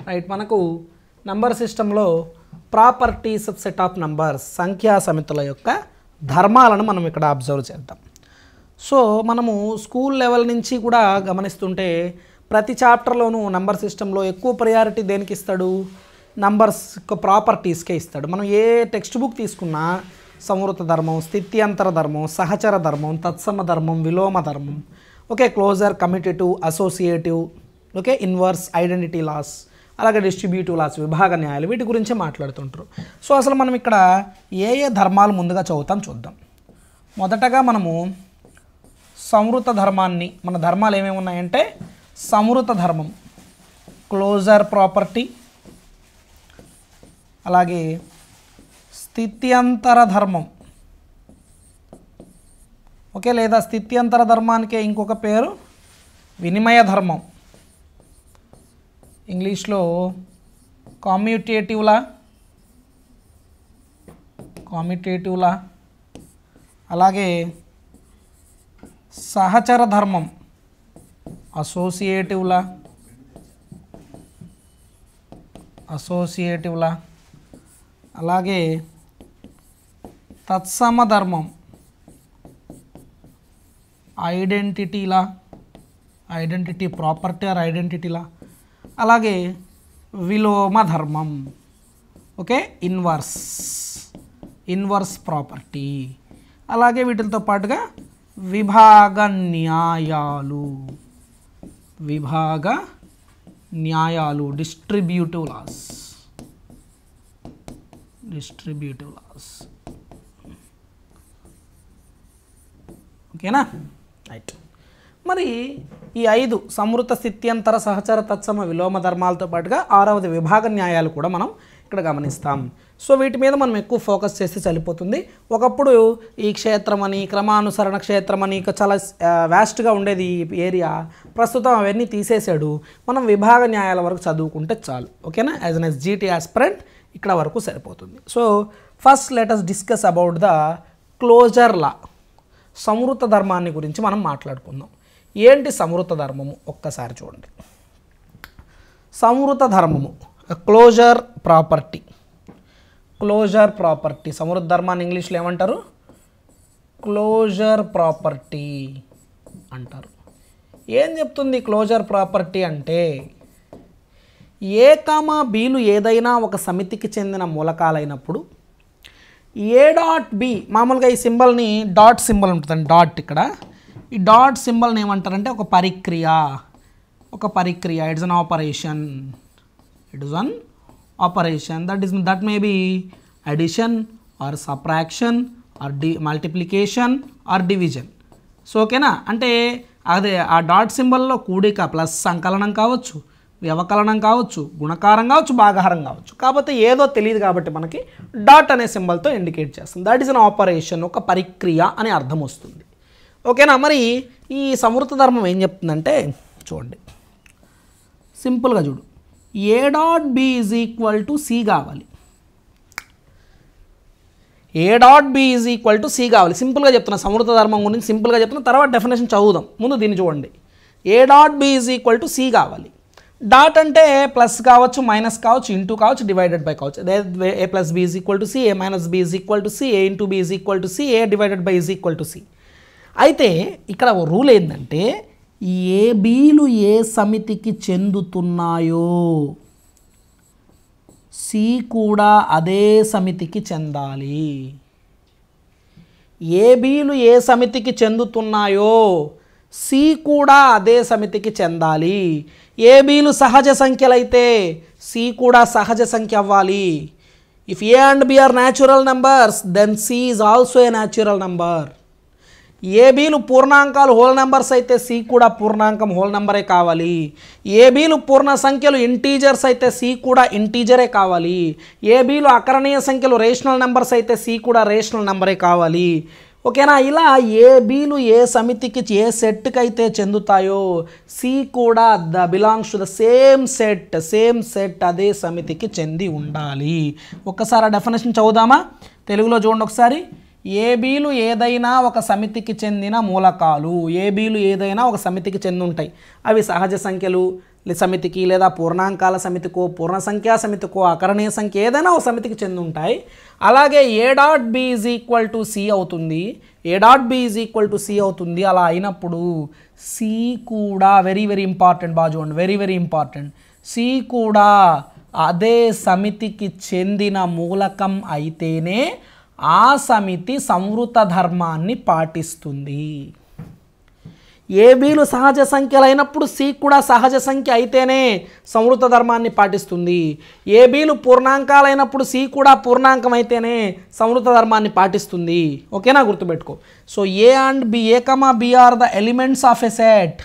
Right. మనకు number సిస్టంలో properties of set of numbers సంఖ్యా సమితుల యొక్క ధర్మాలను మనం ఇక్కడ అబ్జర్వ్ చేద్దాం. సో మనము స్కూల్ లెవెల్ నుంచి కూడా గమనిస్తుంటే ప్రతి చాప్టర్లోనూ నంబర్ సిస్టంలో ఎక్కువ ప్రయారిటీ దేనికి ఇస్తాడు? నంబర్స్ యొక్క ప్రాపర్టీస్కే ఇస్తాడు. మనం ఏ టెక్స్ట్ బుక్ తీసుకున్నా సంవృత ధర్మం, స్థిత్యంతర ధర్మం, సహచర ధర్మం, తత్సమ ధర్మం, విలోమ ధర్మం, okay, closure, commutative, associative, okay, inverse, identity laws, అలాగే డిస్ట్రిబ్యూటివ్ లాస్, విభాగ న్యాయాలు, వీటి గురించే మాట్లాడుతుంటారు. సో అసలు మనం ఇక్కడ ఏ ఏ ధర్మాలు ముందుగా చదువుతాం చూద్దాం. మొదటగా మనము సంవృత ధర్మాన్ని, మన ధర్మాలు ఏమేమి ఉన్నాయంటే సంవృత ధర్మం, క్లోజర్ ప్రాపర్టీ, అలాగే స్థిత్యంతర ధర్మం, ఓకే, లేదా స్థిత్యంతర ధర్మానికే ఇంకొక పేరు వినిమయ ధర్మం, ఇంగ్లీష్లో కామ్యూటేటివ్లా, అలాగే సహచర ధర్మం, అసోసియేటివ్లా, అలాగే తత్సమ ధర్మం, ఐడెంటిటీ ప్రాపర్టీ ఆర్ ఐడెంటిటీలా, అలాగే విలోమ ధర్మం, ఓకే, ఇన్వర్స్ ప్రాపర్టీ, అలాగే వీటితో పాటుగా విభాగ న్యాయాలు, డిస్ట్రిబ్యూటివ్ లాస్. ఓకేనా, రైట్. మరి ఈ 5 సంవృత, స్థిత్యంతర, సహచర, తత్సమ, విలోమ ధర్మాలతో పాటుగా 6వది విభాగ న్యాయాలు కూడా మనం ఇక్కడ గమనిస్తాం. సో వీటి మీద మనం ఎక్కువ ఫోకస్ చేస్తే సరిపోతుంది. ఒకప్పుడు ఈ క్షేత్రం అని, క్రమానుసరణ క్షేత్రం అని చాలా వ్యాస్ట్గా ఉండేది ఈ ఏరియా. ప్రస్తుతం అవన్నీ తీసేసాడు. మనం విభాగ న్యాయాల వరకు చదువుకుంటే చాలు. ఓకేనా, యాజ్ అన్ ఎస్జిటి ఆస్పిరెంట్ ఇక్కడ వరకు సరిపోతుంది. So first let us discuss about the closure law. సంవృత ధర్మాన్ని గురించి మనం మాట్లాడుకుందాం. ఏంటి సంవృత ధర్మము? ఒక్కసారి చూడండి. సంవృత ధర్మము, క్లోజర్ ప్రాపర్టీ. సంవృత ధర్మాన్ని ఇంగ్లీష్లో ఏమంటారు? క్లోజర్ ప్రాపర్టీ అంటారు. ఏం చెప్తుంది క్లోజర్ ప్రాపర్టీ అంటే, ఏ కామా బీలు ఏదైనా ఒక సమితికి చెందిన మూలకాలైనప్పుడు ఏ డాట్ బి, మామూలుగా ఈ సింబల్ని డాట్ సింబల్ ఉంటుందండి, డాట్. ఇక్కడ ఈ డాట్ సింబల్ని ఏమంటారంటే ఒక పరిక్రియ. It's an operation. That may be addition or subtraction or multiplication or division. So ఓకేనా, అంటే అదే ఆ డాట్ సింబల్లో కూడిక ప్లస్ సంకలనం కావచ్చు, వ్యవకలనం కావచ్చు, గుణకారం కావచ్చు, భాగాహారం కావచ్చు. కాకపోతే ఏదో తెలియదు కాబట్టి మనకి డాట్ అనే సింబల్తో ఇండికేట్ చేస్తుంది. దట్ ఈస్ అన్ ఆపరేషన్, ఒక పరిక్రియ అనే అర్థం వస్తుంది. ఓకేనా. మరి ఈ సంవృత ధర్మం ఏం చెప్తుందంటే చూడండి, సింపుల్గా చూడు. A dot B is equal to C కావాలి. సింపుల్గా చెప్తున్నా, సంవృత ధర్మం గురించి సింపుల్గా చెప్తున్నా, తర్వాత డెఫినేషన్ చదువుదాం. ముందు దీన్ని చూడండి. A dot B is equal to C కావాలి. డాట్ అంటే ప్లస్ కావచ్చు, మైనస్ కావచ్చు, ఇంటూ కావచ్చు, డివైడెడ్ బై కావచ్చు. A plus B is equal to C, A minus B is equal to C, A into B is equal to C, A divided by is equal to C. అయితే ఇక్కడ ఓ rule ఏంటంటే, ఏ బీలు ఏ సమితికి చెందుతున్నాయో C కూడా అదే సమితికి చెందాలి. ఏ బీలు ఏ సమితికి చెందుతున్నాయో సి కూడా అదే సమితికి చెందాలి. ఏ బీలు సహజ సంఖ్యలైతే సి కూడా సహజ సంఖ్య అవ్వాలి. If A and B are natural numbers then C is also a natural number. A బీలు పూర్ణాంకాలు హోల్ నెంబర్స్ అయితే సి కూడా పూర్ణాంకం హోల్ నెంబరే కావాలి. ఏ బీలు పూర్ణ సంఖ్యలు ఇంటీజర్స్ అయితే సి కూడా ఇంటీజరే కావాలి. ఏ బీలు అకరణీయ సంఖ్యలు రేషనల్ నెంబర్స్ అయితే సి కూడా రేషనల్ నెంబరే కావాలి. ఓకేనా. ఇలా ఏ బీలు ఏ సమితికి ఏ సెట్కి అయితే చెందుతాయో సి కూడా belongs to the same set అదే సమితికి చెంది ఉండాలి. ఒక్కసారి ఆ డెఫినేషన్ చదువుదామా? తెలుగులో చూడండి ఒకసారి. ఏబీలు ఏదైనా ఒక సమితికి చెందిన మూలకాలు, ఏబీలు ఏదైనా ఒక సమితికి చెంది ఉంటాయి. అవి సహజ సంఖ్యలు, సమితికి లేదా పూర్ణాంకాల సమితికో పూర్ణ సంఖ్యా సమితికో అకరణీయ సంఖ్య ఏదైనా ఒక సమితికి చెంది ఉంటాయి. అలాగే A.B = C అవుతుంది. A.B = C అవుతుంది. అలా అయినప్పుడు C కూడా వెరీ వెరీ ఇంపార్టెంట్ బాగా చూడండి, వెరీ వెరీ ఇంపార్టెంట్. C కూడా అదే సమితికి చెందిన మూలకం అయితేనే ఆ సమితి సంవృత ధర్మాన్ని పాటిస్తుంది. ఏబీలు సహజ సంఖ్యలు అయినప్పుడు సి కూడా సహజ సంఖ్య అయితేనే సంవృత ధర్మాన్ని పాటిస్తుంది. ఏబీలు పూర్ణాంకాలైనప్పుడు సి కూడా పూర్ణాంకం అయితేనే సంవృత ధర్మాన్ని పాటిస్తుంది. ఓకేనా, గుర్తుపెట్టుకో. So A and B, A, B are the elements of a set.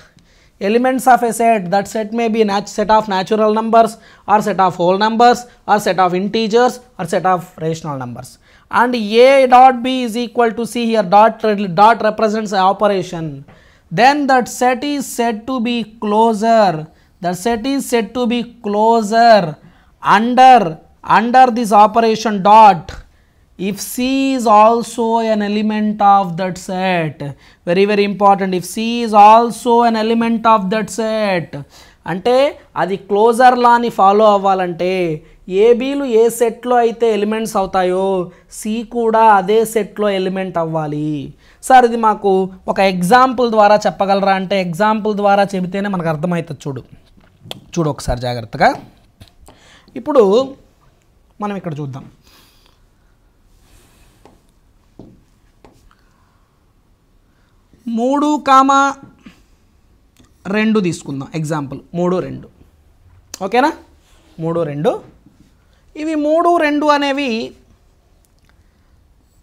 Elements of a set. That set may be set of natural numbers or set of whole numbers or set of integers or set of rational numbers. And A.B = C here. Dot represents an operation. Then that set is said to be closer. That set is said to be closer under this operation dot if C is also an element of that set. Very very important. If C is also an element of that set, అంటే అది closure లాని follow అవ్వాలంటే ఏబీలు ఏ సెట్లో అయితే elements అవుతాయో C కూడా అదే సెట్లో element అవ్వాలి. సార్ ఇది మాకు ఒక ఎగ్జాంపుల్ ద్వారా చెప్పగలరా అంటే ఎగ్జాంపుల్ ద్వారా చెబితేనే మనకు అర్థమవుతుంది. చూడు ఒకసారి జాగ్రత్తగా. ఇప్పుడు మనం ఇక్కడ చూద్దాం. 3,2 తీసుకుందాం ఎగ్జాంపుల్. 3, 2 ఓకేనా. 3, 2 ఇవి 3, 2 అనేవి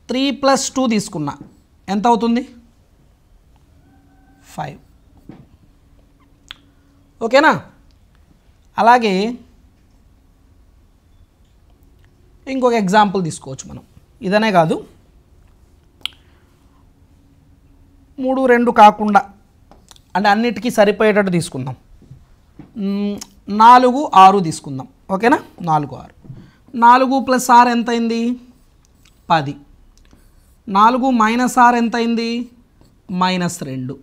3 + 2 తీసుకున్నా ఎంత అవుతుంది? 5. ఓకేనా. అలాగే ఇంకొక ఎగ్జాంపుల్ తీసుకోవచ్చు మనం. ఇదనే కాదు, 3, 2 కాకుండా అంటే అన్నిటికీ సరిపోయేటట్టు తీసుకుందాం. 4, 6 తీసుకుందాం. ఓకేనా. 4, 6. 4 + 6 ఎంత అయింది? 10. 4 - 6 ఎంత అయింది? -2.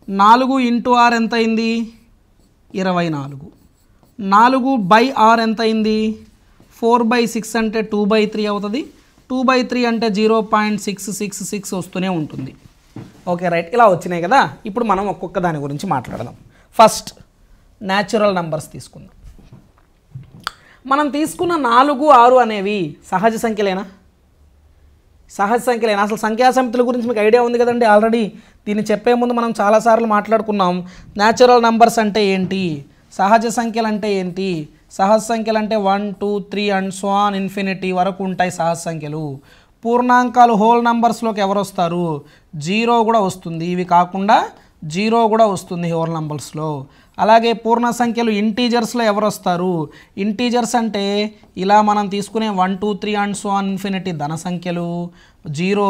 4 × 6 ఎంత అయింది? 24. 4/6 ఎంత అయింది? 4/6 అంటే 2/3 అవుతుంది. 2/3 అంటే 0.666 వస్తూనే ఉంటుంది. Okay right. ఇలా వచ్చినాయి కదా. ఇప్పుడు మనం ఒక్కొక్క దాని గురించి మాట్లాడదాం. ఫస్ట్ న్యాచురల్ నంబర్స్ తీసుకుందాం. మనం తీసుకున్న 4, 6 అనేవి సహజ సంఖ్యలేనా? సహజ సంఖ్యలేనా? అసలు సంఖ్యా సమితుల గురించి మీకు ఐడియా ఉంది కదండి ఆల్రెడీ. దీన్ని చెప్పే ముందు మనం చాలాసార్లు మాట్లాడుకున్నాం. న్యాచురల్ నంబర్స్ అంటే ఏంటి, సహజ సంఖ్యలు అంటే ఏంటి. సహజ సంఖ్యలు అంటే 1, 2, 3 అండ్ సో ఆన్ ఇన్ఫినిటీ వరకు ఉంటాయి సహజ సంఖ్యలు. పూర్ణాంకాలు హోల్ నంబర్స్లోకి ఎవరు వస్తారు? 0 కూడా వస్తుంది. ఇవి కాకుండా 0 కూడా వస్తుంది హోల్ నంబర్స్లో. అలాగే పూర్ణ సంఖ్యలు ఇంటీజర్స్లో ఎవరు వస్తారు? ఇంటీజర్స్ అంటే ఇలా మనం తీసుకునే 1, 2, 3 అండ్ సో ఆన్ ఇన్ఫినిటీ ధన సంఖ్యలు 0.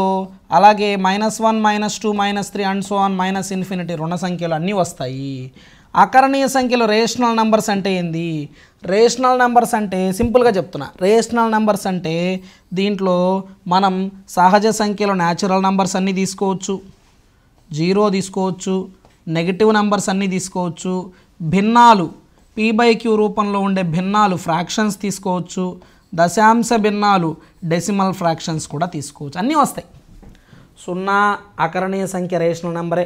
అలాగే -1, -2, -3 అండ్ సో ఆన్ −ఇన్ఫినిటీ రుణ సంఖ్యలు అన్నీ వస్తాయి. అకరణీయ సంఖ్యలు రేషనల్ నంబర్స్ అంటే ఏంది? రేషనల్ నంబర్స్ అంటే సింపుల్గా చెప్తున్నా. రేషనల్ నంబర్స్ అంటే దీంట్లో మనం సహజ సంఖ్యలు న్యాచురల్ నంబర్స్ అన్నీ తీసుకోవచ్చు, 0 తీసుకోవచ్చు, నెగిటివ్ నంబర్స్ అన్నీ తీసుకోవచ్చు, భిన్నాలు p/q రూపంలో ఉండే భిన్నాలు ఫ్రాక్షన్స్ తీసుకోవచ్చు, దశాంశ భిన్నాలు డెసిమల్ ఫ్రాక్షన్స్ కూడా తీసుకోవచ్చు. అన్నీ వస్తాయి. 0 అకరణీయ సంఖ్య రేషనల్ నంబరే,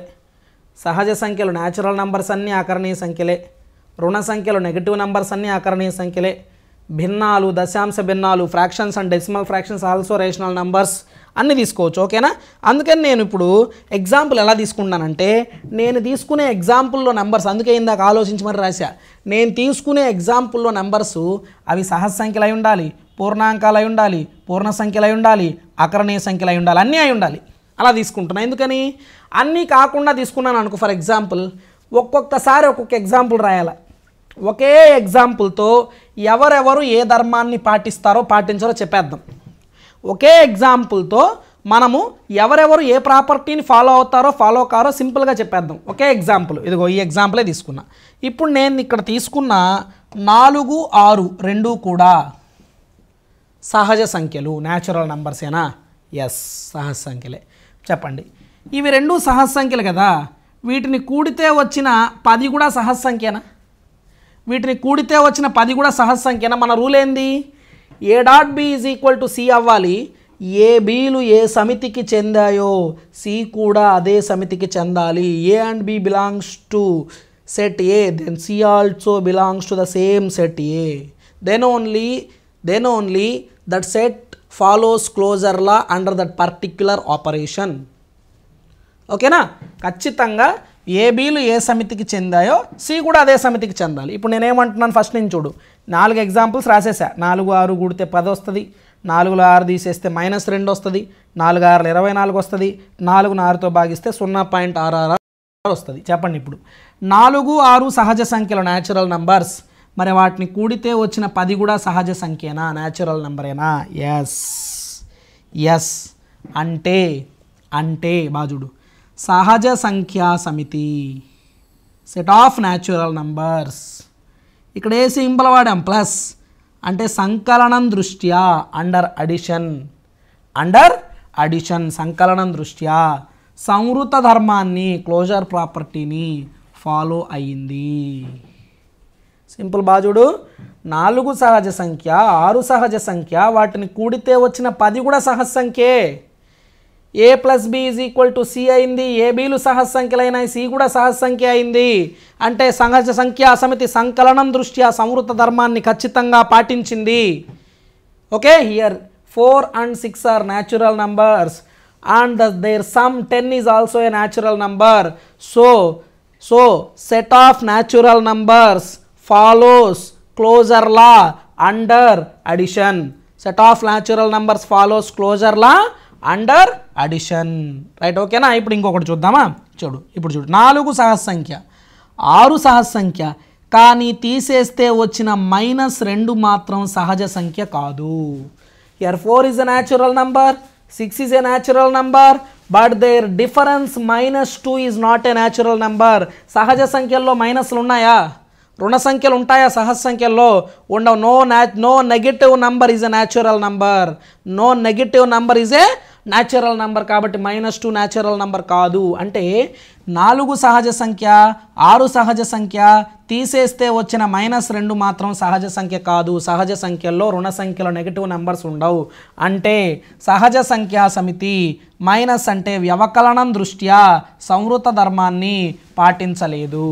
సహజ సంఖ్యలు న్యాచురల్ నంబర్స్ అన్నీ అకరణీయ సంఖ్యలే, రుణ సంఖ్యలు నెగిటివ్ నంబర్స్ అన్నీ అకరణీయ సంఖ్యలే, భిన్నాలు దశాంశ భిన్నాలు fractions and decimal fractions also rational numbers అన్నీ తీసుకోవచ్చు. ఓకేనా. అందుకని నేను ఇప్పుడు ఎగ్జాంపుల్ ఎలా తీసుకున్నానంటే నేను తీసుకునే ఎగ్జాంపుల్లో నెంబర్స్, అందుకే ఇందాక ఆలోచించి మరి రాశా. నేను తీసుకునే ఎగ్జాంపుల్లో నెంబర్స్ అవి సహజ సంఖ్యలు అయి ఉండాలి, పూర్ణాంకాలు అయి ఉండాలి, పూర్ణ సంఖ్యలు అయి ఉండాలి, అకరణీయ సంఖ్యలు అయి ఉండాలి, అన్నీ అయి ఉండాలి. అలా తీసుకుంటున్నా. ఎందుకని అన్నీ కాకుండా తీసుకున్నాను అనుకో. ఫర్ ఎగ్జాంపుల్ ఒక్కొక్కసారి ఒక్కొక్క ఎగ్జాంపుల్ రాయాలి. ఒకే ఎగ్జాంపుల్తో ఎవరెవరు ఏ ధర్మాన్ని పాటిస్తారో పాటించారో చెప్పేద్దాం. ఒకే ఎగ్జాంపుల్తో మనము ఎవరెవరు ఏ ప్రాపర్టీని ఫాలో అవుతారో ఫాలో కారో సింపుల్గా చెప్పేద్దాం. ఒకే ఎగ్జాంపుల్. ఇదిగో ఈ ఎగ్జాంపులే తీసుకున్నా. ఇప్పుడు నేను ఇక్కడ తీసుకున్న 4, 6 రెండూ కూడా సహజ సంఖ్యలు, న్యాచురల్ నంబర్సేనా? ఎస్, సహజ సంఖ్యలే. చెప్పండి, ఇవి రెండూ సహజ సంఖ్యలు కదా, వీటిని కూడితే వచ్చిన 10 కూడా సహజ సంఖ్యనా? వీటిని కూడితే వచ్చిన 10 కూడా సహజ సంఖ్యనా? మన రూల్ ఏంది? A dot B is equal to C అవ్వాలి. ఏ బీలు ఏ సమితికి చెందాయో సి కూడా అదే సమితికి చెందాలి. A and B belongs to set A, then C also belongs to the same set A. Then only that set follows closure law under that particular operation. ఓకేనా? ఖచ్చితంగా ఏ బీలు ఏ సమితికి చెందాయో C కూడా అదే సమితికి చెందాలి. ఇప్పుడు నేనేమంటున్నాను ఫస్ట్ నుంచి చూడు. 4 ఎగ్జాంపుల్స్ రాసేసా. 4 6 కూడితే 10 వస్తుంది. 4లో 6 తీసేస్తే -2 వస్తుంది. 4 6 24 వస్తుంది. 4ను 6తో భాగిస్తే 0.66 వస్తుంది. చెప్పండి ఇప్పుడు 4 6 సహజ సంఖ్యలు న్యాచురల్ నంబర్స్. మరి వాటిని కూడితే వచ్చిన 10 కూడా సహజ సంఖ్యేనా? న్యాచురల్ నంబరేనా? ఎస్. అంటే బాజుడు సహజ సంఖ్యా సమితి సెట్ ఆఫ్ న్యాచురల్ నంబర్స్. ఇక్కడ ఏ సింబల్ వాడాం? ప్లస్. అంటే సంకలనం దృష్ట్యా అండర్ అడిషన్ సంకలనం దృష్ట్యా సంవృత ధర్మాన్ని క్లోజర్ ప్రాపర్టీని ఫాలో అయ్యింది. సింపుల్ బాజుడు. 4 సహజ సంఖ్య 6 సహజ సంఖ్య వాటిని కూడితే వచ్చిన 10 కూడా సహజ సంఖ్యే. A plus B is equal to C అయింది. ఏ బీలు సహజ సంఖ్యలైనాయి. సి కూడా సహజ సంఖ్య అయింది. అంటే సహజ సంఖ్యా సమితి సంకలనం దృష్ట్యా సంవృత ధర్మాన్ని ఖచ్చితంగా పాటించింది. Okay, here 4 and 6 are natural numbers and their sum 10 is also a natural number. So set of natural numbers follows closure law under addition. Set of natural numbers follows closure law under addition. Right, ఓకేనా? ఇప్పుడు ఇంకొకటి చూద్దామా? చూడు 4 సహజ సంఖ్య 6 సహజ సంఖ్య కానీ తీసేస్తే వచ్చిన -2 మాత్రం సహజ సంఖ్య కాదు. Here 4 is a natural number, 6 is a natural number, but their difference -2 is not a natural number. సహజ సంఖ్యల్లో మైనస్లు ఉన్నాయా? రుణ సంఖ్యలు ఉంటాయా సహజ సంఖ్యల్లో? ఉండవు. No negative number is a natural number. No negative number is a natural number. కాబట్టి -2 న్యాచురల్ నంబర్ కాదు. అంటే 4 సహజ సంఖ్య 6 సహజ సంఖ్య తీసేస్తే వచ్చిన -2 మాత్రం సహజ సంఖ్య కాదు. సహజ సంఖ్యల్లో రుణ సంఖ్యలో నెగటివ్ నంబర్స్ ఉండవు. అంటే సహజ సంఖ్యా సమితి మైనస్ అంటే వ్యవకలనం దృష్ట్యా సంవృత ధర్మాన్ని పాటించలేదు.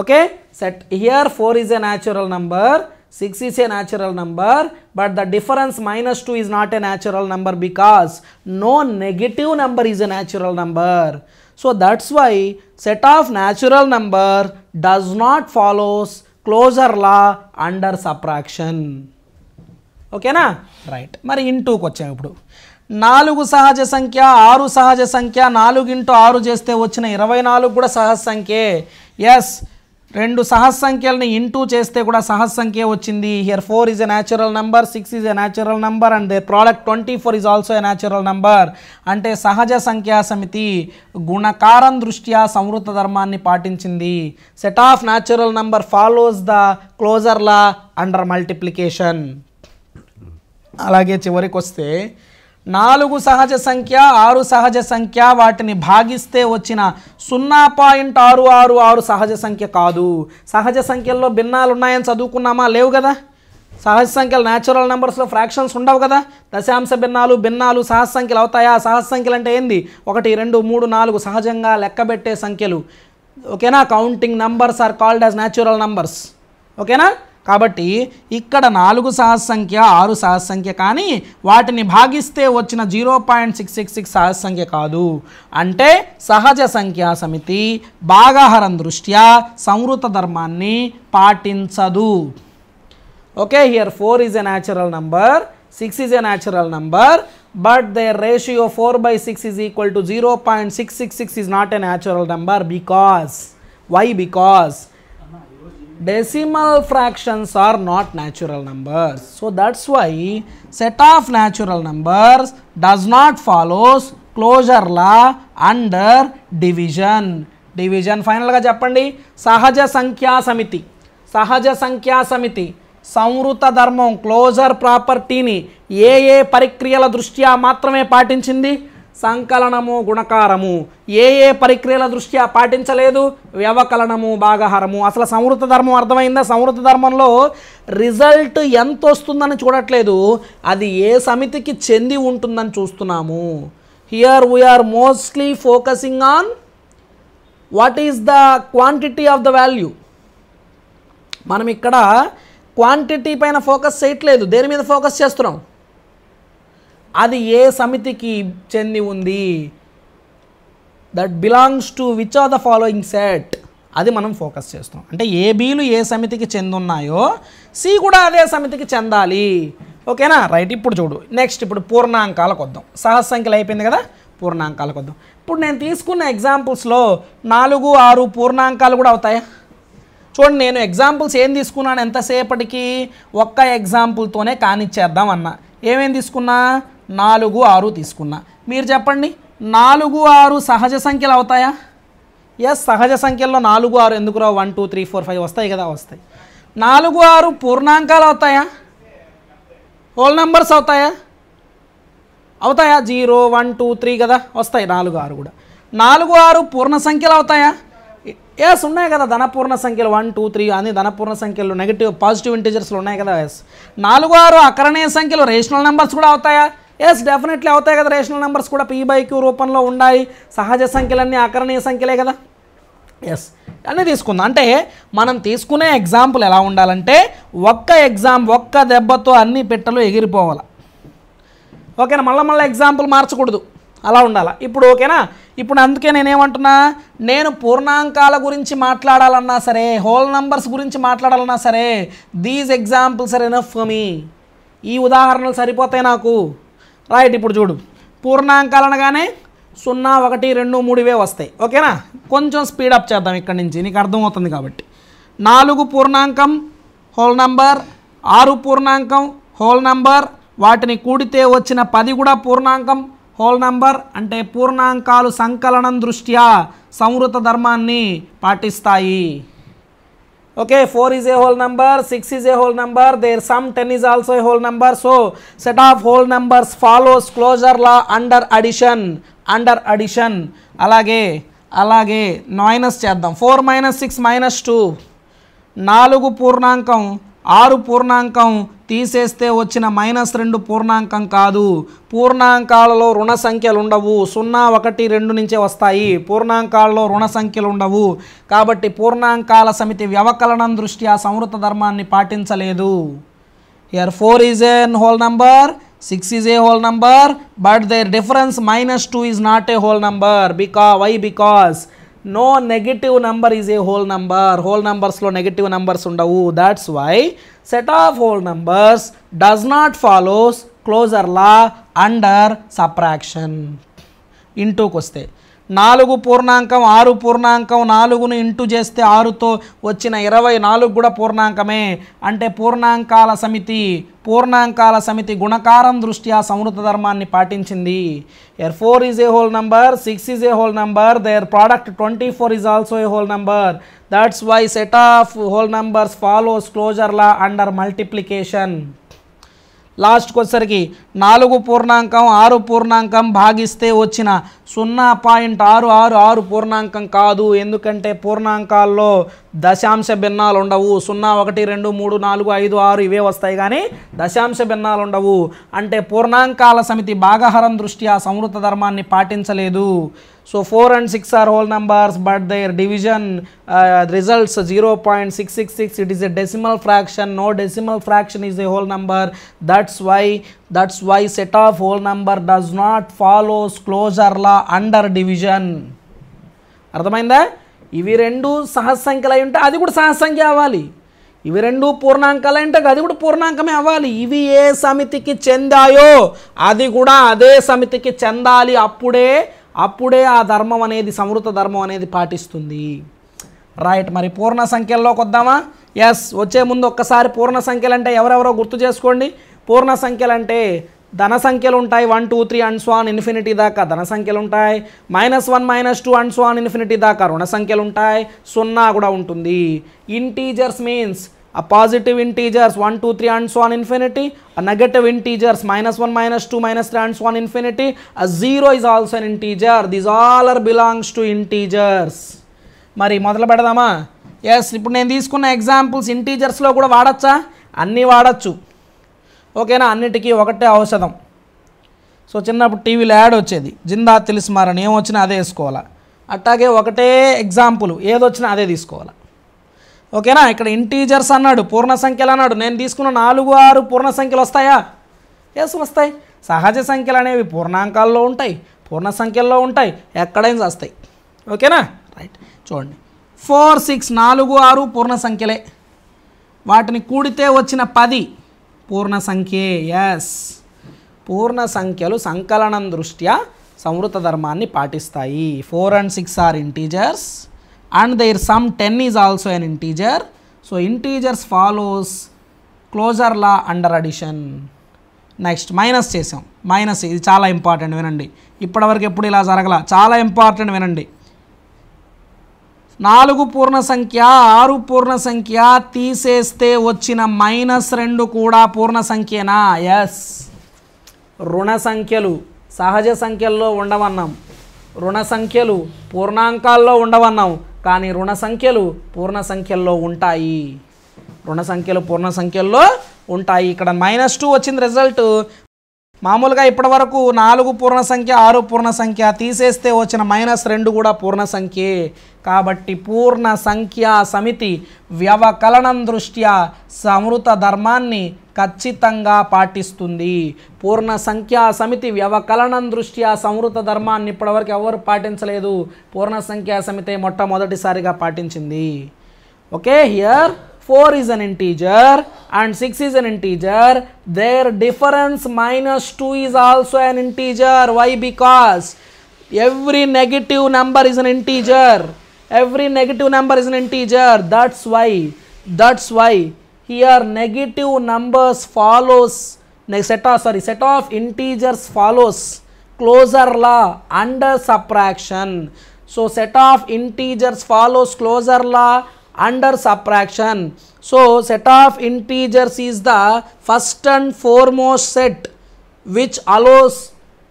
Okay, set here 4 is a natural number, 6 is a natural number, but the difference -2 is not a natural number because no negative number is a natural number. So that's why set of natural number does not follows closure law under subtraction. ఓకేనా? Right. మరి ఇంటూకి వచ్చాము. ఇప్పుడు 4 సహజ సంఖ్య 6 సహజ సంఖ్య 4 × 6 చేస్తే వచ్చిన 24 కూడా సహజ సంఖ్యే. ఎస్, 2 సహజ సంఖ్యల్ని ఇంటూ చేస్తే కూడా సహజ సంఖ్య వచ్చింది. Here 4 is a natural number, 6 is a natural number and their product 24 is also a natural number. అంటే సహజ సంఖ్యా సమితి గుణకారం దృష్ట్యా సంవృత ధర్మాన్ని పాటించింది. Set of natural number follows the closure law under multiplication. అలాగే చివరికి వస్తే 4 సహజ సంఖ్య 6 సహజ సంఖ్య వాటిని భాగిస్తే వచ్చిన 0.666 సహజ సంఖ్య కాదు. సహజ సంఖ్యల్లో భిన్నాలు ఉన్నాయని చదువుకున్నామా? లేవు కదా. సహజ సంఖ్యలు న్యాచురల్ నెంబర్స్లో ఫ్రాక్షన్స్ ఉండవు కదా. దశాంశ భిన్నాలు సహజ సంఖ్యలు అవుతాయా? సహజ సంఖ్యలు అంటే ఏంది? 1 2 3 4 సహజంగా లెక్కబెట్టే సంఖ్యలు. ఓకేనా? Counting numbers are called as natural numbers. ఓకేనా? కాబట్టి ఇక్కడ 4 సహజ సంఖ్య 6 సహజ సంఖ్య కానీ వాటిని భాగిస్తే వచ్చిన 0.666 సహజ సంఖ్య కాదు. అంటే సహజ సంఖ్యా సమితి భాగాహారం దృష్ట్యా సంవృత ధర్మాన్ని పాటించదు. Okay, here 4 is a natural number, 6 is a natural number, but their ratio 4/6 is equal to 0.666 is not a natural number because why? Because decimal fractions are not natural numbers. So that's why set of natural numbers does not follows closure law under division. Final గా చెప్పండి. సహజ సంఖ్యా సమితి సంవృత ధర్మం closure ప్రాపర్టీని ఏ పరిక్రియల దృష్ట్యా మాత్రమే పాటించింది? సంకలనము గుణకారము ఏ ఏ పరిక్రియల దృష్ట్యా పాటించలేదు, వ్యవకలనము భాగహారము. అసలు సంవృత ధర్మం అర్థమైందా? సంవృత ధర్మంలో రిజల్ట్ ఎంత వస్తుందని చూడట్లేదు, అది ఏ సమితికి చెంది ఉంటుందని చూస్తున్నాము. Here we're mostly focusing on what is the quantity of the value. మనం ఇక్కడ క్వాంటిటీ పైన ఫోకస్ చేయట్లేదు, దేని మీద ఫోకస్ చేస్తున్నాం? అది ఏ సమితికి చెంది ఉంది, that belongs to which are the following set, అది మనం ఫోకస్ చేస్తాం. అంటే ఏబీలు ఏ సమితికి చెందున్నాయో సి కూడా అదే సమితికి చెందాలి. ఓకేనా? రైట్. ఇప్పుడు చూడు, నెక్స్ట్ ఇప్పుడు పూర్ణాంకాలకు వద్దాం. సహజ సంఖ్యలు అయిపోయింది కదా, పూర్ణాంకాలకు వద్దాం. ఇప్పుడు నేను తీసుకున్న ఎగ్జాంపుల్స్లో 4, 6 పూర్ణాంకాలు కూడా అవుతాయా? చూడండి, నేను ఎగ్జాంపుల్స్ ఏం తీసుకున్నాను ఎంతసేపటికి, ఒక్క ఎగ్జాంపుల్తోనే కానిచ్చేద్దాం అన్న. ఏమేం తీసుకున్నా? 4, 6 తీసుకున్నా. మీరు చెప్పండి, 4, 6 సహజ సంఖ్యలు అవుతాయా? ఎస్, సహజ సంఖ్యల్లో 4, 6 ఎందుకు రావు? 1 2 3 4 5 వస్తాయి కదా, వస్తాయి. 4, 6 పూర్ణాంకాలు అవుతాయా? హోల్ నెంబర్స్ అవుతాయా? అవుతాయా? 0 1 2 3 కదా, వస్తాయి 4, 6 కూడా. 4, 6 పూర్ణ సంఖ్యలు అవుతాయా? ఎస్, ఉన్నాయి కదా ధనపూర్ణ సంఖ్యలు 1 2 3 అని ధనపూర్ణ సంఖ్యలు, నెగిటివ్ పాజిటివ్ ఇంటిజర్స్లో ఉన్నాయి కదా. ఎస్. 4, 6 అకరణీయ సంఖ్యలు రేషనల్ నెంబర్స్ కూడా అవుతాయా? ఎస్, డెఫినెట్లీ అవుతాయి కదా. రేషనల్ నెంబర్స్ కూడా p/q రూపంలో ఉన్నాయి. సహజ సంఖ్యలన్నీ అకరణీయ సంఖ్యలే కదా. ఎస్, అన్నీ తీసుకుందాం. అంటే మనం తీసుకునే ఎగ్జాంపుల్ ఎలా ఉండాలంటే, ఒక్క దెబ్బతో అన్ని పెట్టలు ఎగిరిపోవాలి. ఓకేనా? మళ్ళీ ఎగ్జాంపుల్ మార్చకూడదు, అలా ఉండాలి. ఇప్పుడు ఓకేనా? ఇప్పుడు అందుకే నేనేమంటున్నా, నేను పూర్ణాంకాల గురించి మాట్లాడాలన్నా సరే, హోల్ నంబర్స్ గురించి మాట్లాడాలన్నా సరే, these examples are enough for me. ఈ ఉదాహరణలు సరిపోతాయి నాకు. రైట్. ఇప్పుడు చూడు, పూర్ణాంకాలు అనగానే 0 1 2 3 ఇవే వస్తాయి. ఓకేనా? కొంచెం స్పీడప్ చేద్దాం ఇక్కడి నుంచి, నీకు అర్థమవుతుంది కాబట్టి. 4 పూర్ణాంకం హోల్ నంబర్, 6 పూర్ణాంకం హోల్ నంబర్, వాటిని కూడితే వచ్చిన 10 కూడా పూర్ణాంకం హోల్ నంబర్. అంటే పూర్ణాంకాలు సంకలనం దృష్ట్యా సంవృత ధర్మాన్ని పాటిస్తాయి. Okay, 4 is a whole number, 6 is a whole number, their sum 10 is also a whole number. So set of whole numbers follows closure law under addition. అలాగే మైనస్ చేద్దాం. 4 - 6 - 2. 4 పూర్ణాంకం 6 పూర్ణాంకం తీసేస్తే వచ్చిన -2 పూర్ణాంకం కాదు. పూర్ణాంకాలలో రుణ సంఖ్యలు ఉండవు, 0 1 2 నుంచే వస్తాయి. పూర్ణాంకాలలో రుణ సంఖ్యలు ఉండవు కాబట్టి పూర్ణాంకాల సమితి వ్యవకలనం దృష్ట్యా సంవృత ధర్మాన్ని పాటించలేదు. Here 4 is a whole number, 6 is a whole number, but their difference -2 is not a whole number. Because no negative number is a whole number. Whole numbers lo negative numbers undavu. That's why set of whole numbers does not follows closure law under subtraction. Into koste 4 పూర్ణాంకం 6 పూర్ణాంకం 4ను into చేస్తే 6తో వచ్చిన 24 కూడా పూర్ణాంకమే. అంటే పూర్ణాంకాల సమితి గుణకారం దృష్ట్యా సంవృత ధర్మాన్ని పాటించింది. 4 is a whole number, 6 is a whole number, their product 24 is also a whole number. That's why set of whole numbers follows closure law under multiplication. లాస్ట్కి వచ్చేసరికి 4 పూర్ణాంకం 6 పూర్ణాంకం భాగిస్తే వచ్చిన 0.666 పూర్ణాంకం కాదు. ఎందుకంటే పూర్ణాంకాల్లో దశాంశ భిన్నాలు ఉండవు. 0 1 2 3 4 5 6 ఇవే వస్తాయి కానీ దశాంశ భిన్నాలు ఉండవు. అంటే పూర్ణాంకాల సమితి భాగహారం దృష్ట్యా సంవృత ధర్మాన్ని పాటించలేదు. So 4 and 6 are whole numbers, but their division results 0.666. It is a decimal fraction. No decimal fraction is a whole number. That's why set of whole number does not follows closure law under division. అర్థమైందా? ఇవి రెండు సహజ సంఖ్యలు అయి ఉంటే అది కూడా సహజ సంఖ్య అవ్వాలి. ఇవి రెండు పూర్ణాంకాలు అంటే అది కూడా పూర్ణాంకమే అవ్వాలి. ఇవి ఏ సమితికి చెందాయో అది కూడా అదే సమితికి చెందాలి. అప్పుడే ఆ ధర్మం అనేది సంవృత ధర్మం అనేది పాటిస్తుంది. రైట్. మరి పూర్ణ సంఖ్యల్లోకి వద్దామా? ఎస్. వచ్చే ముందు ఒక్కసారి పూర్ణ సంఖ్యలు అంటే ఎవరెవరో గుర్తు చేసుకోండి. పూర్ణ సంఖ్యలు అంటే ధన సంఖ్యలు ఉంటాయి 1 2 3 అండ్ సో ఆన్ ఇన్ఫినిటీ దాకా ధన సంఖ్యలు ఉంటాయి. -1 -2 అండ్ సో ఆన్ ఇన్ఫినిటీ దాకా రుణ సంఖ్యలు ఉంటాయి. 0 కూడా ఉంటుంది. Integers means a positive integers 1, 2, 3 and so on infinity, a negative integers -1, -2, -3 and so on infinity, a 0 is also an integer. These all are belongs to integers. మరి మొదలు పెడదామా? Yes, ఇప్పుడు నేను తీసుకున్న ఎగ్జాంపుల్స్ ఇంటీజర్స్లో కూడా వాడచ్చా? అన్నీ వాడచ్చు. ఓకేనా? అన్నిటికీ ఒకటే ఔషధం. సో చిన్నప్పుడు టీవీలో యాడ్ వచ్చేది, జిందా తెలిసిమారని, ఏమొచ్చినా అదే వేసుకోవాలా. అట్లాగే ఒకటే ఎగ్జాంపుల్ ఏదొచ్చినా అదే తీసుకోవాలా. ఓకేనా? ఇక్కడ ఇంటీజర్స్ అన్నాడు, పూర్ణ సంఖ్యలు అన్నాడు. నేను తీసుకున్న 4, 6 పూర్ణ సంఖ్యలు వస్తాయా? ఎస్ వస్తాయి. సహజ సంఖ్యలు అనేవి పూర్ణాంకాల్లో ఉంటాయి, పూర్ణ సంఖ్యల్లో ఉంటాయి, ఎక్కడైనా వస్తాయి. ఓకేనా? రైట్. చూడండి 4, 6 4, 6 పూర్ణ సంఖ్యలే. వాటిని కూడితే వచ్చిన 10 పూర్ణ సంఖ్యే. ఎస్, పూర్ణ సంఖ్యలు సంకలనం దృష్ట్యా సంవృత ధర్మాన్ని పాటిస్తాయి. 4 and 6 are integers and their sum 10 is also an integer. So integers follows closure law under addition. Next minus చేసాం. మైనస్ ఇది చాలా ఇంపార్టెంట్, వినండి. ఇప్పటివరకు ఎప్పుడు ఇలా జరగల, చాలా ఇంపార్టెంట్, వినండి. 4 పూర్ణ సంఖ్య, 6 పూర్ణ సంఖ్య తీసేస్తే వచ్చిన -2 కూడా పూర్ణ సంఖ్యేనా? ఎస్. రుణ సంఖ్యలు సహజ సంఖ్యల్లో ఉండవన్నాం, రుణ సంఖ్యలు పూర్ణాంకాల్లో ఉండవన్నాం, కానీ రుణ సంఖ్యలు పూర్ణ సంఖ్యల్లో ఉంటాయి. రుణ సంఖ్యలు పూర్ణ సంఖ్యల్లో ఉంటాయి. ఇక్కడ -2 వచ్చింది రిజల్ట్. మామూలుగా ఇప్పటి వరకు 4 పూర్ణ సంఖ్య, 6 పూర్ణ సంఖ్య తీసేస్తే వచ్చిన -2 కూడా పూర్ణ సంఖ్యే. కాబట్టి పూర్ణ సంఖ్యా సమితి వ్యవకలనం దృష్ట్యా సంవృత ధర్మాన్ని ఖచ్చితంగా పాటిస్తుంది. పూర్ణ సంఖ్యా సమితి వ్యవకలనం దృష్ట్యా సంవృత ధర్మాన్ని ఇప్పటివరకు ఎవరు పాటించలేదు. పూర్ణ సంఖ్యా సమితి మొట్టమొదటిసారిగా పాటించింది. Okay, here 4 is an integer and 6 is an integer. Their difference -2 is also an integer. Why? Because every negative number is an integer. Every negative number is an integer. That's why here negative numbers follows set of integers follows closure law under subtraction. So set of integers follows closure law under subtraction. So set of integers is the first and foremost set which allows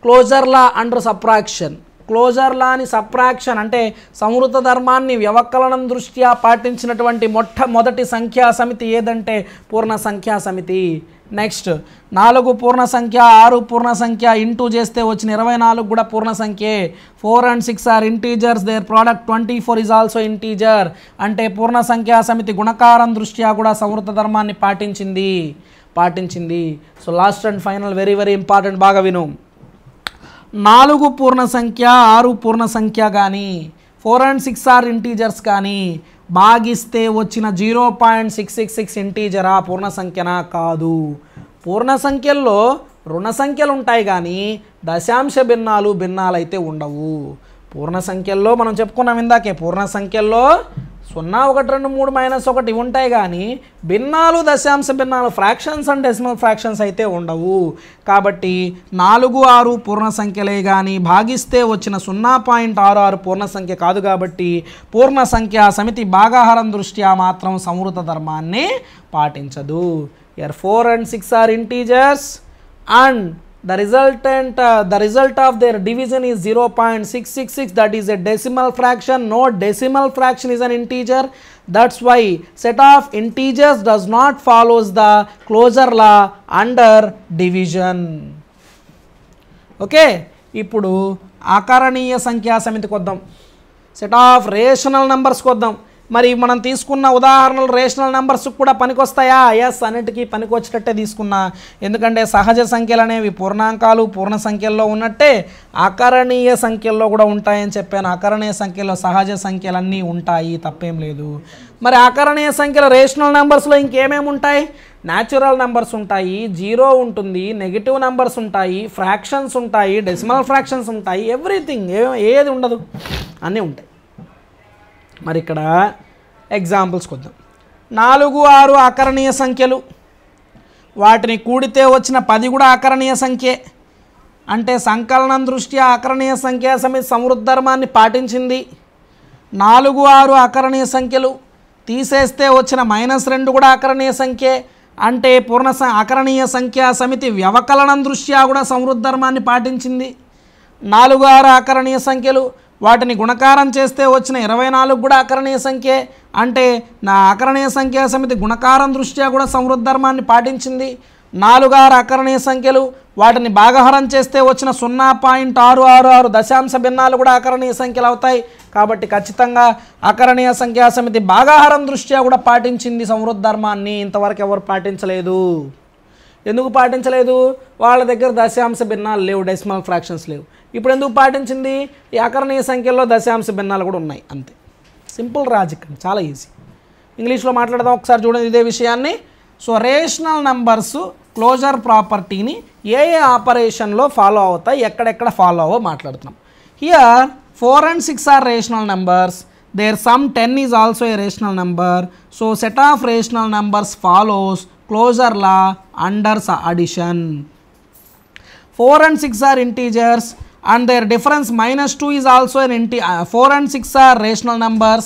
closure law under subtraction. Closure లాని subtraction అంటే సంవృత ధర్మాన్ని వ్యవకలనం దృష్ట్యా పాటించినటువంటి మొట్టమొదటి సంఖ్యా సమితి ఏదంటే పూర్ణ సంఖ్యా సమితి. నెక్స్ట్ 4 పూర్ణ సంఖ్య, 6 పూర్ణ సంఖ్య ఇంటూ చేస్తే వచ్చిన 24 కూడా పూర్ణ సంఖ్యే. 4 and 6 are integers. Their product 24 is also integer. అంటే పూర్ణ సంఖ్యా సమితి గుణకారం దృష్ట్యా కూడా సంవృత ధర్మాన్ని పాటించింది. So last and final very very important, బాగా విను. 4 పూర్ణ సంఖ్య, 6 పూర్ణ సంఖ్య కానీ 4 and 6 are ఇంటీజర్స్ కానీ భాగిస్తే వచ్చిన 0.666 ఇంటీజరా పూర్ణ సంఖ్యనా? కాదు. పూర్ణ సంఖ్యల్లో రుణ సంఖ్యలు ఉంటాయి కానీ దశాంశ భిన్నాలు అయితే ఉండవు. పూర్ణ సంఖ్యల్లో మనం చెప్పుకున్నాం ఇందాకే, పూర్ణ సంఖ్యల్లో 0, 1, 2, 3, -1 ఉంటాయి కానీ భిన్నాలు, దశాంశ భిన్నాలు, ఫ్రాక్షన్స్ అండ్ డెసిమల్ ఫ్రాక్షన్స్ అయితే ఉండవు. కాబట్టి 4, 6 పూర్ణ సంఖ్యలే కానీ భాగిస్తే వచ్చిన 0.66 పూర్ణ సంఖ్య కాదు. కాబట్టి పూర్ణ సంఖ్య సమితి భాగాహారం దృష్ట్యా మాత్రం సంవృత ధర్మాన్ని పాటించదు. Here 4 and 6 are integers and the result of their division is 0.666. that is a decimal fraction. No decimal fraction is an integer. That's why set of integers does not follows the closure law under division. Okay, ఇప్పుడు ఆకరణీయ సంఖ్యా సమితికి వద్దాం. Set of rational నెంబర్స్కి వద్దాం. మరి మనం తీసుకున్న ఉదాహరణలు రేషనల్ నెంబర్స్ కూడా పనికొస్తాయా? ఎస్, అన్నిటికీ పనికొచ్చేటట్టే తీసుకున్నా. ఎందుకంటే సహజ సంఖ్యలు అనేవి పూర్ణాంకాలు పూర్ణ సంఖ్యల్లో ఉన్నట్టే అకరణీయ సంఖ్యల్లో కూడా ఉంటాయని చెప్పాను. అకరణీయ సంఖ్యలో సహజ సంఖ్యలన్నీ ఉంటాయి, తప్పేం లేదు. మరి అకరణీయ సంఖ్యల రేషనల్ నెంబర్స్లో ఇంకేమేమి ఉంటాయి? న్యాచురల్ నెంబర్స్ ఉంటాయి, 0 ఉంటుంది, నెగిటివ్ నెంబర్స్ ఉంటాయి, ఫ్రాక్షన్స్ ఉంటాయి, డెసిమల్ ఫ్రాక్షన్స్ ఉంటాయి, ఎవ్రీథింగ్, ఏది ఉండదు అన్నీ ఉంటాయి. మరి ఇక్కడ ఎగ్జాంపుల్స్కి వద్దాం. 4, 6 అకరణీయ సంఖ్యలు, వాటిని కూడితే వచ్చిన 10 కూడా అకరణీయ సంఖ్యే. అంటే సంకలనం దృష్ట్యా అకరణీయ సంఖ్యా సమితి సంవృత ధర్మాన్ని పాటించింది. 4, 6 అకరణీయ సంఖ్యలు తీసేస్తే వచ్చిన -2 కూడా ఆకరణీయ సంఖ్యే. అంటే ఆకరణీయ సంఖ్యా సమితి వ్యవకలనం దృష్ట్యా కూడా సంవృద్ధ ధర్మాన్ని పాటించింది. 4, 6 ఆకరణీయ సంఖ్యలు, వాటిని గుణకారం చేస్తే వచ్చిన 24 కూడా ఆకరణీయ సంఖ్యే. అంటే ఆకరణీయ సంఖ్యా సమితి గుణకారం దృష్ట్యా కూడా సంవృద్ధ ధర్మాన్ని పాటించింది. 4, 6 ఆకరణీయ సంఖ్యలు, వాటిని భాగహారం చేస్తే వచ్చిన 0.666 దశాంశ భిన్నాలు కూడా ఆకరణీయ సంఖ్యలు అవుతాయి. కాబట్టి ఖచ్చితంగా ఆకరణీయ సంఖ్యా సమితి భాగహారం దృష్ట్యా కూడా పాటించింది సంవృద్ధ ధర్మాన్ని. ఇంతవరకు ఎవరు పాటించలేదు. ఎందుకు పాటించలేదు? వాళ్ళ దగ్గర దశాంశ భిన్నాలు లేవు, డెసిమల్ ఫ్రాక్షన్స్ లేవు. ఇప్పుడు ఎందుకు పాటించింది? ఈ ఆకరణీయ సంఖ్యల్లో దశాంశ భిన్నాలు కూడా ఉన్నాయి, అంతే. సింపుల్ లాజిక్, చాలా ఈజీ. ఇంగ్లీష్లో మాట్లాడదాం ఒకసారి, చూడండి ఇదే విషయాన్ని. సో రేషనల్ నంబర్స్ క్లోజర్ ప్రాపర్టీని ఏ ఆపరేషన్లో ఫాలో అవుతాయి, ఎక్కడెక్కడ ఫాలో అవో మాట్లాడుతున్నాం. Here 4 and 6 are rational numbers. Their sum 10 is also a rational number. So set of rational numbers follows closure law under addition. 4 and 6 are integers and their difference -2 is also an 4 and 6 are rational numbers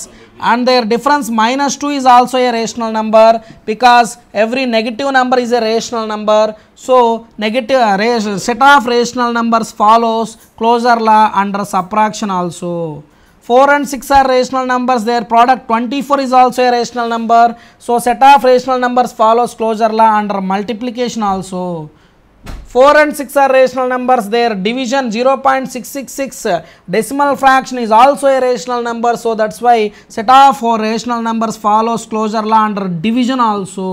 and their difference -2 is also a rational number because every negative number is a rational number. So negative set of rational numbers follows closure law under subtraction also. 4 and 6 are rational numbers, their product 24 is also a rational number. So set of rational numbers follows closure law under multiplication also. 4 and 6 are rational numbers, their division 0.666 decimal fraction is also a rational number. So that's why set of 4 rational numbers follows closure law under division also.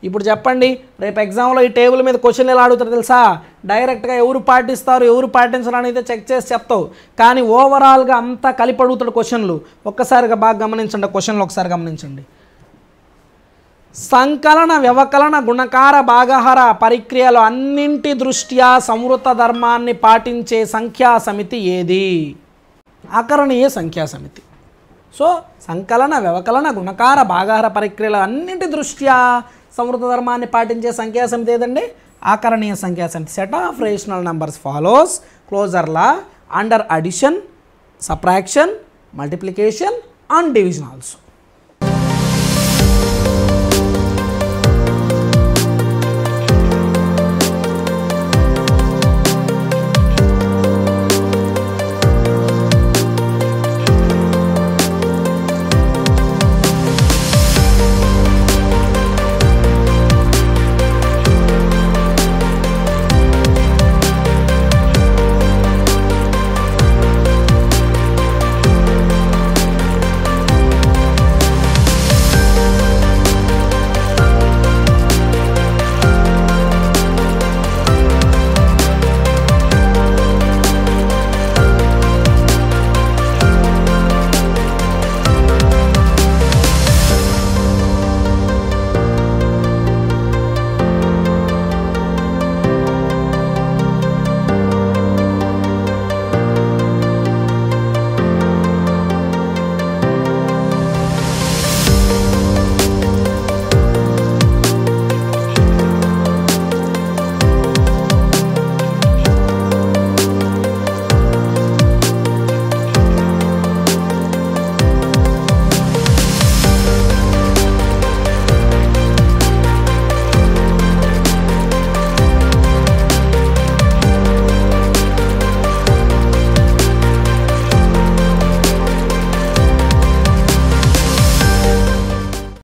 ఇప్పుడు చెప్పండి, రేపు ఎగ్జామ్లో ఈ table మీద క్వశ్చన్లు ఎలా అడుగుతారు తెలుసా? డైరెక్ట్గా ఎవరు పాటిస్తారు ఎవరు పాటించరు అనేది చెక్ చేసి చెప్తావు, కానీ ఓవరాల్గా అంతా కలిపి అడుగుతాడు క్వశ్చన్లు. ఒక్కసారిగా బాగా గమనించండి, క్వశ్చన్లు ఒకసారి గమనించండి. సంకలన వ్యవకలన గుణకార భాగహార పరిక్రియలు అన్నింటి దృష్ట్యా సంవృత ధర్మాన్ని పాటించే సంఖ్యా సమితి ఏది? ఆకరణీయ సంఖ్యా సమితి. సో సంకలన వ్యవకలన గుణకార భాగహార పరిక్రియలు అన్నింటి దృష్ట్యా సంవృత ధర్మాన్ని పాటించే సంఖ్యా సమితి ఏదండి? ఆకరణీయ సంఖ్యా సమితి. Set of rational numbers follows closure law under addition, subtraction, multiplication and division also.